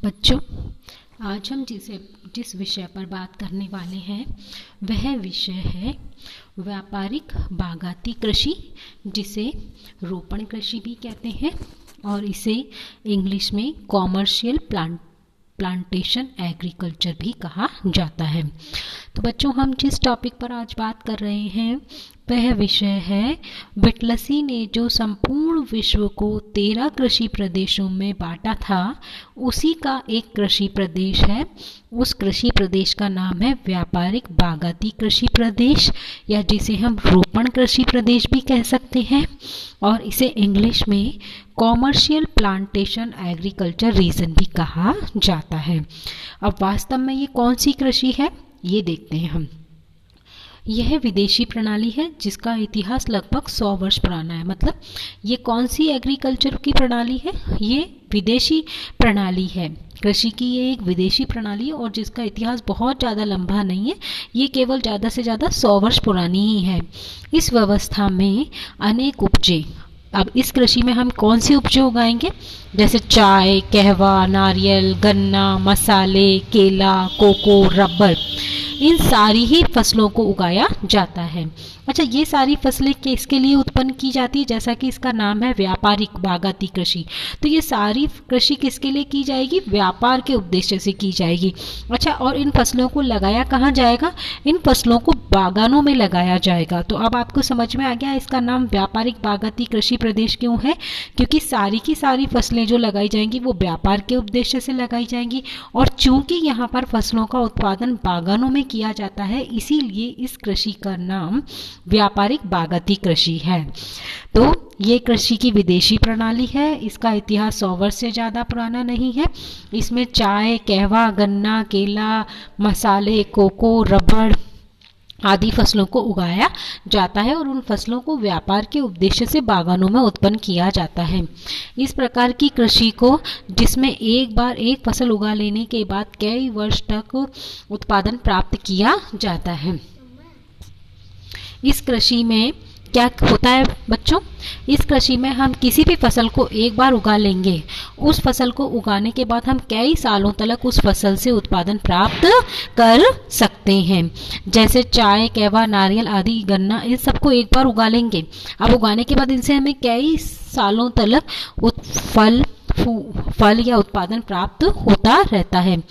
बच्चों, आज हम जिस विषय पर बात करने वाले हैं वह विषय है व्यापारिक बागाती कृषि, जिसे रोपण कृषि भी कहते हैं और इसे इंग्लिश में कॉमर्शियल प्लांटेशन एग्रीकल्चर भी कहा जाता है। तो बच्चों, हम जिस टॉपिक पर आज बात कर रहे हैं वह विषय है बिटलसी ने जो संपूर्ण विश्व को 13 कृषि प्रदेशों में बांटा था, उसी का एक कृषि प्रदेश है। उस कृषि प्रदेश का नाम है व्यापारिक बागाती कृषि प्रदेश, या जिसे हम रोपण कृषि प्रदेश भी कह सकते हैं, और इसे इंग्लिश में कॉमर्शियल प्लांटेशन एग्रीकल्चर रीजन भी कहा जाता है। अब वास्तव में ये कौन सी कृषि है, ये देखते हैं हम। यह विदेशी प्रणाली है जिसका इतिहास लगभग 100 वर्ष पुराना है। मतलब ये कौन सी एग्रीकल्चर की प्रणाली है? ये विदेशी प्रणाली है। कृषि की ये एक विदेशी प्रणाली है और जिसका इतिहास बहुत ज़्यादा लंबा नहीं है, ये केवल ज़्यादा से ज़्यादा 100 वर्ष पुरानी ही है। इस व्यवस्था में अनेक उपजे, अब इस कृषि में हम कौन सी उपजे उगाएंगे? जैसे चाय, कहवा, नारियल, गन्ना, मसाले, केला, कोको, रबर, इन सारी ही फसलों को उगाया जाता है। अच्छा, ये सारी फसलें किसके लिए उत्पन्न की जाती है? जैसा कि इसका नाम है व्यापारिक बागाती कृषि, तो ये सारी कृषि किसके लिए की जाएगी? व्यापार के उद्देश्य से की जाएगी। अच्छा, और इन फसलों को लगाया कहाँ जाएगा? इन फसलों को बागानों में लगाया जाएगा। तो अब आपको समझ में आ गया इसका नाम व्यापारिक बागाती कृषि प्रदेश क्यों है? क्योंकि सारी की सारी फसलें जो लगाई जाएंगी वो व्यापार के उद्देश्य से लगाई जाएंगी, और चूंकि यहाँ पर फसलों का उत्पादन बागानों में किया जाता है, इसीलिए इस कृषि का नाम व्यापारिक बागाती कृषि है। तो ये कृषि की विदेशी प्रणाली है। इसका इतिहास 100 वर्ष से ज़्यादा पुराना नहीं है। इसमें चाय, कहवा, गन्ना, केला, मसाले, कोको, रबड़ आदि फसलों को उगाया जाता है और उन फसलों को व्यापार के उद्देश्य से बागानों में उत्पन्न किया जाता है। इस प्रकार की कृषि को, जिसमें एक बार एक फसल उगा लेने के बाद कई वर्ष तक उत्पादन प्राप्त किया जाता है। इस कृषि में क्या होता है बच्चों? इस कृषि में हम किसी भी फसल को एक बार उगा लेंगे, उस फसल को उगाने के बाद हम कई सालों तक उस फसल से उत्पादन प्राप्त कर सकते हैं। जैसे चाय, कहवा, नारियल आदि, गन्ना, इन सबको एक बार उगा लेंगे। अब उगाने के बाद इनसे हमें कई सालों तक फल या उत्पादन प्राप्त होता रहता है।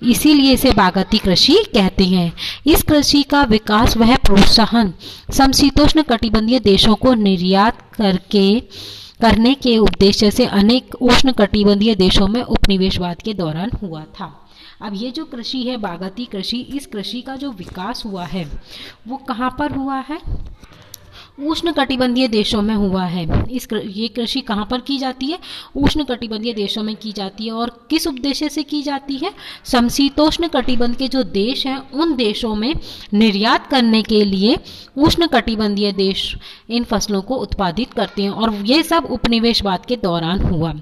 इसीलिए इसे बागाती कृषि कहते हैं। इस कृषि का विकास वह प्रोत्साहन समशीतोष्ण कटिबंधीय देशों को निर्यात करने के उद्देश्य से अनेक उष्ण कटिबंधीय देशों में उपनिवेशवाद के दौरान हुआ था। अब ये जो कृषि है बागाती कृषि, इस कृषि का जो विकास हुआ है वो कहाँ पर हुआ है? उष्ण कटिबंधीय देशों में हुआ है। ये कृषि कहाँ पर की जाती है? उष्ण कटिबंधीय देशों में की जाती है। और किस उद्देश्य से की जाती है? समशीतोष्ण कटिबंध के जो देश हैं उन देशों में निर्यात करने के लिए उष्ण कटिबंधीय देश इन फसलों को उत्पादित करते हैं, और ये सब उपनिवेशवाद के दौरान हुआ।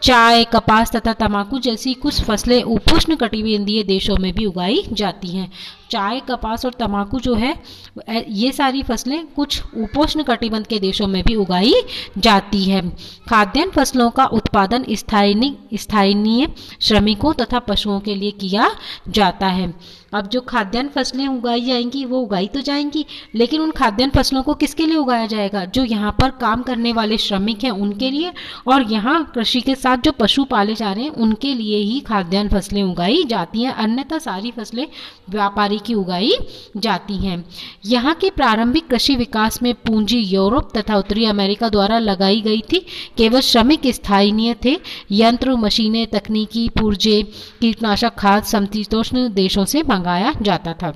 चाय, कपास तथा तंबाकू जैसी कुछ फसलें उपोष्ण कटिबंधीय देशों में भी उगाई जाती हैं। चाय, कपास और तंबाकू जो है, ये सारी फसलें कुछ उपोष्ण कटिबंध के देशों में भी उगाई जाती है। खाद्यान्न फसलों का उत्पादन स्थानीय श्रमिकों तथा पशुओं के लिए किया जाता है। अब जो खाद्यान्न फसलें उगाई जाएंगी वो उगाई तो जाएंगी, लेकिन उन खाद्यान्न फसलों को किसके लिए उगाया जाएगा? जो यहाँ पर काम करने वाले श्रमिक हैं उनके लिए, और यहाँ कृषि के साथ जो पशु पाले जा रहे हैं उनके लिए ही खाद्यान्न फसलें उगाई जाती हैं। अन्यथा सारी फसलें व्यापारी की उगाई जाती हैं। यहाँ के प्रारंभिक कृषि विकास में पूंजी यूरोप तथा उत्तरी अमेरिका द्वारा लगाई गई थी। केवल श्रमिक स्थानीय थे। यंत्र, मशीनें, तकनीकी पुर्जे, कीटनाशक, खाद समशीतोष्ण देशों से मंगाया जाता था।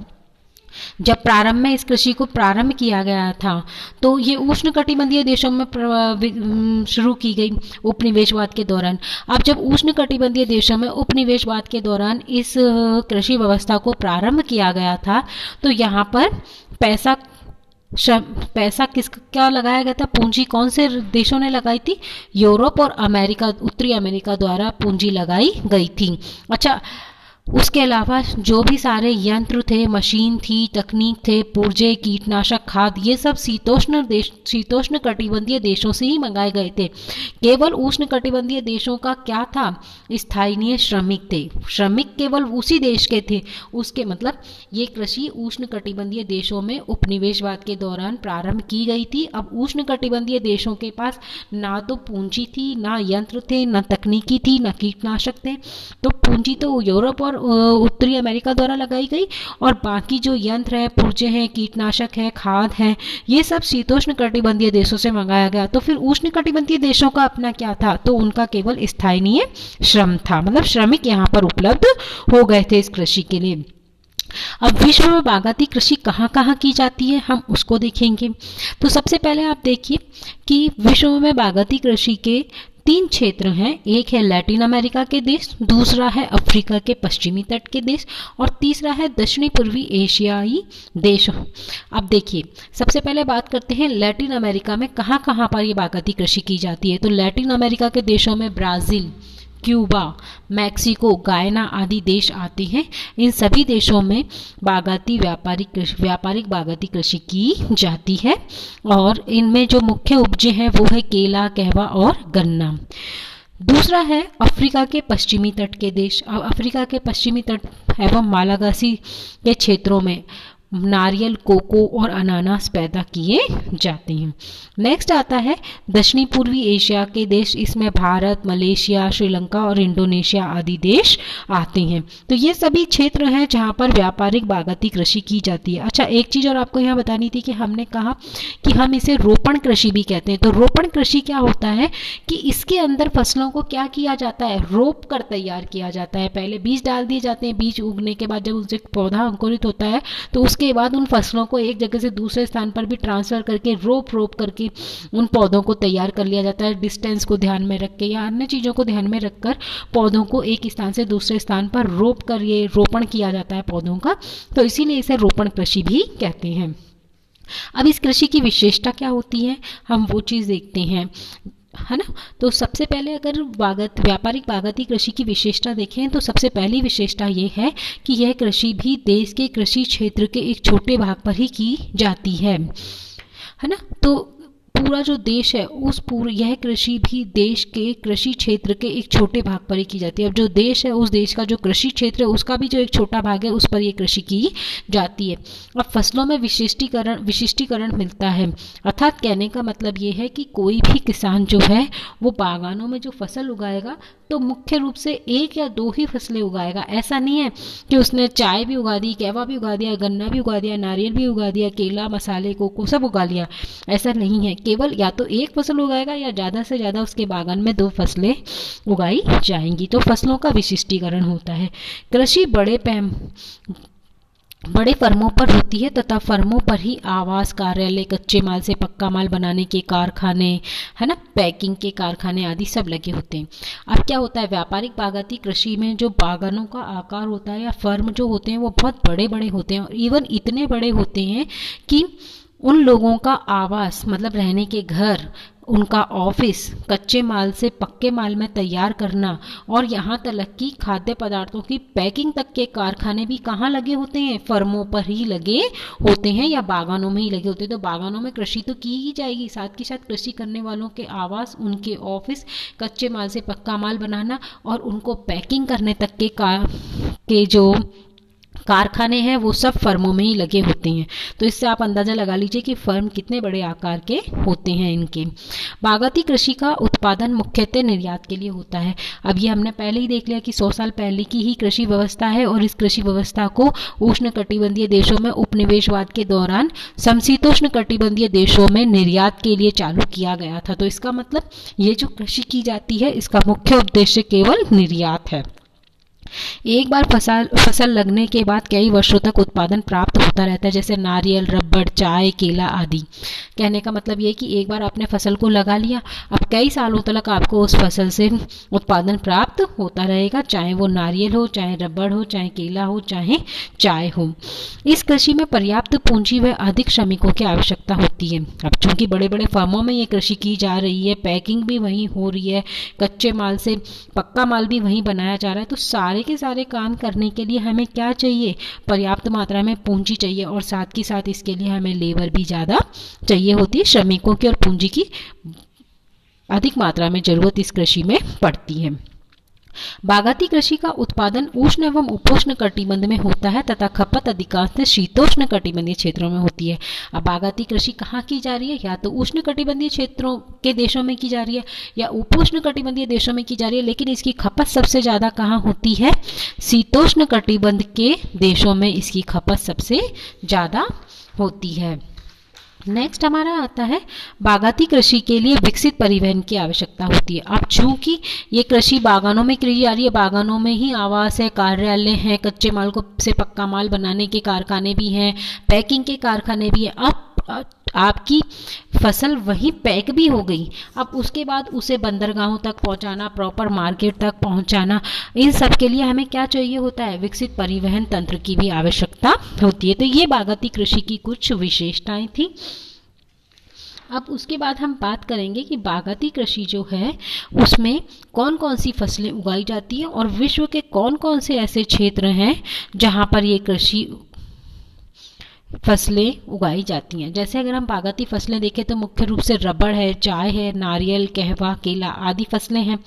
जब प्रारंभ में इस कृषि को प्रारंभ किया गया था तो ये उष्ण कटिबंधीय देशों में शुरू की गई उपनिवेशवाद के दौरान। अब जब उष्ण कटिबंधीय देशों में उपनिवेशवाद के दौरान इस कृषि व्यवस्था को प्रारंभ किया गया था, तो यहाँ पर पैसा किसका लगाया गया था? पूंजी कौन से देशों ने लगाई थी? यूरोप और अमेरिका, उत्तरी अमेरिका द्वारा पूंजी लगाई गई थी। अच्छा, उसके अलावा जो भी सारे यंत्र थे, मशीन थी, तकनीक थे, पुर्जे, कीटनाशक, खाद, ये सब शीतोष्ण कटिबंधीय देशों से ही मंगाए गए थे। केवल उष्ण कटिबंधीय देशों का क्या था, स्थानीय श्रमिक थे। श्रमिक केवल उसी देश के थे। उसके मतलब ये कृषि उष्ण कटिबंधीय देशों में उपनिवेशवाद के दौरान प्रारंभ की गई थी। अब उष्ण कटिबंधीय देशों के पास ना तो पूंजी थी, ना यंत्र थे, ना तकनीकी थी, ना कीटनाशक थे। तो पूंजी तो यूरोप और उत्तरी अमेरिका द्वारा लगाई गई, और बाकी जो यंत्र है, पुर्जे हैं, कीटनाशक है, खाद है, ये सब शीतोष्ण कटिबंधीय देशों से मंगाया गया। तो फिर उष्ण कटिबंधीय देशों का अपना क्या था, तो उनका केवल स्थानीय श्रम था, मतलब श्रमिक यहाँ पर उपलब्ध हो गए थे इस कृषि के लिए। अब विश्व में बागाती कृषि कहाँ कहाँ की जाती है, हम उसको देखेंगे। तो सबसे पहले आप देखिए कि विश्व में बागाती कृषि के 3 क्षेत्र हैं। एक है लैटिन अमेरिका के देश, दूसरा है अफ्रीका के पश्चिमी तट के देश, और तीसरा है दक्षिणी पूर्वी एशियाई देश। अब देखिए, सबसे पहले बात करते हैं लैटिन अमेरिका में कहाँ कहाँ पर ये बागाती कृषि की जाती है। तो लैटिन अमेरिका के देशों में ब्राज़ील, क्यूबा, मैक्सिको, गायना आदि देश आते हैं। इन सभी देशों में व्यापारिक बागाती कृषि की जाती है, और इनमें जो मुख्य उपजे हैं वो है केला, कहवा और गन्ना। दूसरा है अफ्रीका के पश्चिमी तट के देश। अब अफ्रीका के पश्चिमी तट एवं मालागासी के क्षेत्रों में नारियल, कोको और अनानास पैदा किए जाते हैं। नेक्स्ट आता है दक्षिणी पूर्वी एशिया के देश। इसमें भारत, मलेशिया, श्रीलंका और इंडोनेशिया आदि देश आते हैं। तो ये सभी क्षेत्र हैं जहाँ पर व्यापारिक बागाती कृषि की जाती है। अच्छा, एक चीज़ और आपको यहाँ बतानी थी कि हमने कहा कि हम इसे रोपण कृषि भी कहते हैं। तो रोपण कृषि क्या होता है कि इसके अंदर फसलों को क्या किया जाता है, रोप कर तैयार किया जाता है। पहले बीज डाल दिए जाते हैं, बीज उगने के बाद जब उससे पौधा अंकुरित होता है तो उसके बाद उन फसलों को एक जगह से दूसरे स्थान पर भी ट्रांसफर करके रोप करके उन पौधों को तैयार कर लिया जाता है। डिस्टेंस को ध्यान में रख के या अन्य चीज़ों को ध्यान में रखकर पौधों को एक स्थान से दूसरे स्थान पर रोप कर ये रोपण किया जाता है पौधों का। तो इसीलिए इसे रोपण कृषि भी कहते हैं। अब इस कृषि की विशेषता क्या होती है, हम वो चीज़ देखते हैं, है ना। तो सबसे पहले अगर व्यापारिक बागाती कृषि की विशेषता देखें तो सबसे पहली विशेषता ये है कि यह कृषि भी देश के कृषि क्षेत्र के एक छोटे भाग पर ही की जाती है ना। तो पूरा जो देश है यह कृषि भी देश के कृषि क्षेत्र के एक छोटे भाग पर ही की जाती है। अब जो देश है उस देश का जो कृषि क्षेत्र है उसका भी जो एक छोटा भाग है उस पर ये कृषि की जाती है। अब फसलों में विशिष्टीकरण मिलता है, अर्थात कहने का मतलब ये है कि कोई भी किसान जो है वो बागानों में जो फसल उगाएगा तो मुख्य रूप से 1 या 2 ही फसलें उगाएगा। ऐसा नहीं है कि उसने चाय भी उगा दी, कहवा भी उगा दिया, गन्ना भी उगा दिया, नारियल भी उगा दिया, केला, मसाले, कोको सब उगा लिया। ऐसा नहीं है, केवल या तो 1 फसल उगाएगा या ज़्यादा से ज़्यादा उसके बागान में 2 फसलें उगाई जाएंगी। तो फसलों का विशिष्टीकरण होता है। कृषि बड़े फर्मों पर होती है तथा फर्मों पर ही आवास, कार्यालय, कच्चे माल से पक्का माल बनाने के कारखाने, है ना, पैकिंग के कारखाने आदि सब लगे होते हैं। अब क्या होता है, व्यापारिक बागाती कृषि में जो बागानों का आकार होता है या फर्म जो होते हैं वो बहुत बड़े बड़े होते हैं, और इवन इतने बड़े होते हैं कि उन लोगों का आवास मतलब रहने के घर, उनका ऑफिस कच्चे माल से पक्के माल में तैयार करना, और यहाँ तक कि खाद्य पदार्थों की पैकिंग तक के कारखाने भी कहाँ लगे होते हैं, फर्मों पर ही लगे होते हैं या बागानों में ही लगे होते हैं। तो बागानों में कृषि तो की ही जाएगी, साथ के साथ कृषि करने वालों के आवास, उनके ऑफिस, कच्चे माल से पक्का माल बनाना और उनको पैकिंग करने तक के जो कारखाने हैं वो सब फर्मों में ही लगे होते हैं। तो इससे आप अंदाज़ा लगा लीजिए कि फर्म कितने बड़े आकार के होते हैं इनके। बागाती कृषि का उत्पादन मुख्यतः निर्यात के लिए होता है। अब ये हमने पहले ही देख लिया कि 100 साल पहले की ही कृषि व्यवस्था है, और इस कृषि व्यवस्था को उष्ण कटिबंधीय देशों में उपनिवेशवाद के दौरान समशीतोष्ण कटिबंधीय देशों में निर्यात के लिए चालू किया गया था। तो इसका मतलब ये जो कृषि की जाती है इसका मुख्य उद्देश्य केवल निर्यात है। एक बार फसल लगने के बाद कई वर्षों तक उत्पादन प्राप्त होता रहता है, जैसे नारियल, रबड़, चाय, केला आदि। कहने का मतलब ये कि एक बार आपने फसल को लगा लिया, अब कई सालों तक आपको उस फसल से उत्पादन प्राप्त होता रहेगा, चाहे वो नारियल हो, चाहे रबड़ हो, चाहे केला हो, चाहे चाय हो। इस कृषि में पर्याप्त पूंजी व अधिक श्रमिकों की आवश्यकता होती है। अब चूंकि बड़े बड़े फर्मों में ये कृषि की जा रही है, पैकिंग भी वहीं हो रही है, कच्चे माल से पक्का माल भी वहीं बनाया जा रहा है, तो सारे सारे के सारे काम करने के लिए हमें क्या चाहिए, पर्याप्त मात्रा में पूंजी चाहिए, और साथ के साथ इसके लिए हमें लेबर भी ज़्यादा चाहिए होती है। श्रमिकों की और पूंजी की अधिक मात्रा में जरूरत इस कृषि में पड़ती है। बागाती कृषि का उत्पादन उष्ण एवं उपोष्ण कटिबंध में होता है तथा खपत अधिकांश शीतोष्ण कटिबंधीय क्षेत्रों में होती है। अब बागाती कृषि कहाँ की जा रही है, या तो उष्ण कटिबंधीय क्षेत्रों के देशों में की जा रही है या उपोष्ण कटिबंधीय देशों में की जा रही है, लेकिन इसकी खपत सबसे ज़्यादा कहाँ होती है, शीतोष्ण कटिबंध के देशों में इसकी खपत सबसे ज़्यादा होती है। नेक्स्ट हमारा आता है बागाती कृषि के लिए विकसित परिवहन की आवश्यकता होती है। अब चूंकि ये कृषि बागानों में की जा रही है, बागानों में ही आवास है, कार्यालय है, कच्चे माल को से पक्का माल बनाने के कारखाने भी हैं, पैकिंग के कारखाने भी हैं। अब आपकी फसल वहीं पैक भी हो गई, अब उसके बाद उसे बंदरगाहों तक पहुंचाना, प्रॉपर मार्केट तक पहुंचाना, इन सब के लिए हमें क्या चाहिए होता है, विकसित परिवहन तंत्र की भी आवश्यकता होती है। तो ये बागाती कृषि की कुछ विशेषताएं थी। अब उसके बाद हम बात करेंगे कि बागाती कृषि जो है उसमें कौन कौन सी फसलें उगाई जाती हैं और विश्व के कौन कौन से ऐसे क्षेत्र हैं जहां पर ये कृषि फसलें उगाई जाती हैं। जैसे अगर हम बागाती फसलें देखें तो मुख्य रूप से रबड़ है, चाय है, नारियल, कहवा, केला आदि फसलें हैं।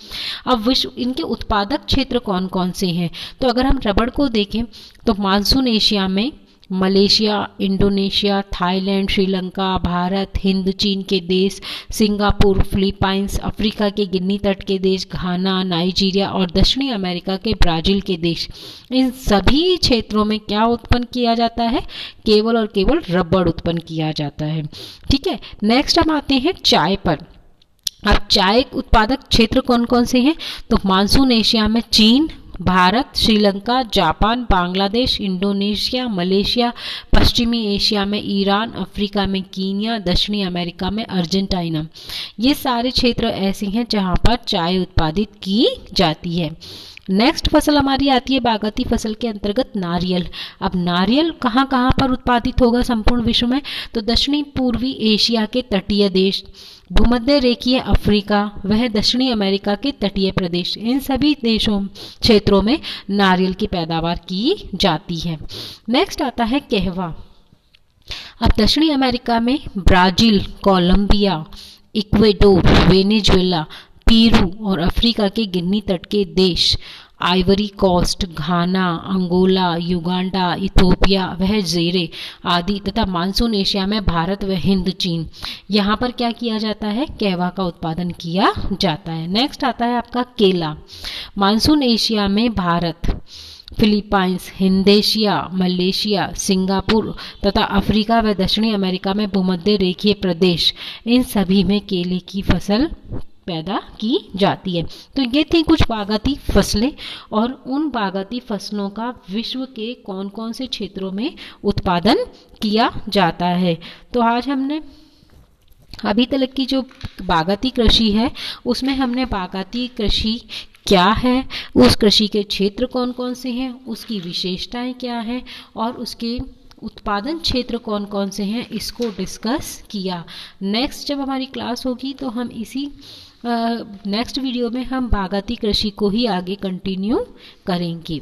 अब विश्व इनके उत्पादक क्षेत्र कौन कौन से हैं, तो अगर हम रबड़ को देखें तो मानसून एशिया में Malaysia, Indonesia, Thailand, Sri Lanka, Bharat, Hind चीन के देश, सिंगापुर, फिलीपाइंस, अफ्रीका के गिनी तट के देश, घाना, नाइजीरिया और दक्षिणी अमेरिका के ब्राजील के देश, इन सभी क्षेत्रों में क्या उत्पन्न किया जाता है, केवल और केवल रबड़ उत्पन्न किया जाता है। ठीक है, नेक्स्ट हम आते हैं चाय पर। अब चाय उत्पादक क्षेत्र कौन कौन से हैं, तो मानसून एशिया में चीन, Bharat, Sri Lanka, Japan, Bangladesh, Indonesia, Malaysia, पश्चिमी एशिया में ईरान, अफ्रीका में कीनिया, दक्षिणी अमेरिका में अर्जेंटीना। ये सारे क्षेत्र ऐसे हैं जहां पर चाय उत्पादित की जाती है। नेक्स्ट फसल हमारी आती है बागाती फसल के अंतर्गत नारियल। अब नारियल कहाँ कहाँ पर उत्पादित होगा संपूर्ण विश्व में, तो दक्षिणी पूर्वी एशिया के तटीय देश, भूमध्य रेखीय अफ्रीका, वह दक्षिणी अमेरिका के तटीय प्रदेश, इन सभी देशों क्षेत्रों में नारियल की पैदावार की जाती है। नेक्स्ट आता है कहवा। अब दक्षिणी अमेरिका में Brazil, Colombia, Ecuador, Venezuela, Peru और अफ्रीका के गिनी तट के देश Ivory Coast, Ghana, Angola, Uganda, Ethiopia वह ज़ेरे आदि तथा मानसून एशिया में भारत व हिंद चीन, यहाँ पर क्या किया जाता है, कहवा का उत्पादन किया जाता है। नेक्स्ट आता है आपका केला। मानसून एशिया में Bharat, Philippines, Hindeshiya, Malaysia, Singapore तथा अफ्रीका व दक्षिणी अमेरिका में भूमध्य रेखीय प्रदेश, इन सभी में केले की फसल पैदा की जाती है। तो ये थी कुछ बागाती फसलें और उन बागाती फसलों का विश्व के कौन कौन से क्षेत्रों में उत्पादन किया जाता है। तो आज हमने अभी तक की जो बागाती कृषि है उसमें हमने बागाती कृषि क्या है, उस कृषि के क्षेत्र कौन कौन से हैं, उसकी विशेषताएं क्या हैं और उसके उत्पादन क्षेत्र कौन कौन से हैं, इसको डिस्कस किया। नेक्स्ट जब हमारी क्लास होगी तो हम इसी नेक्स्ट वीडियो में हम बागाती कृषि को ही आगे कंटिन्यू करेंगे।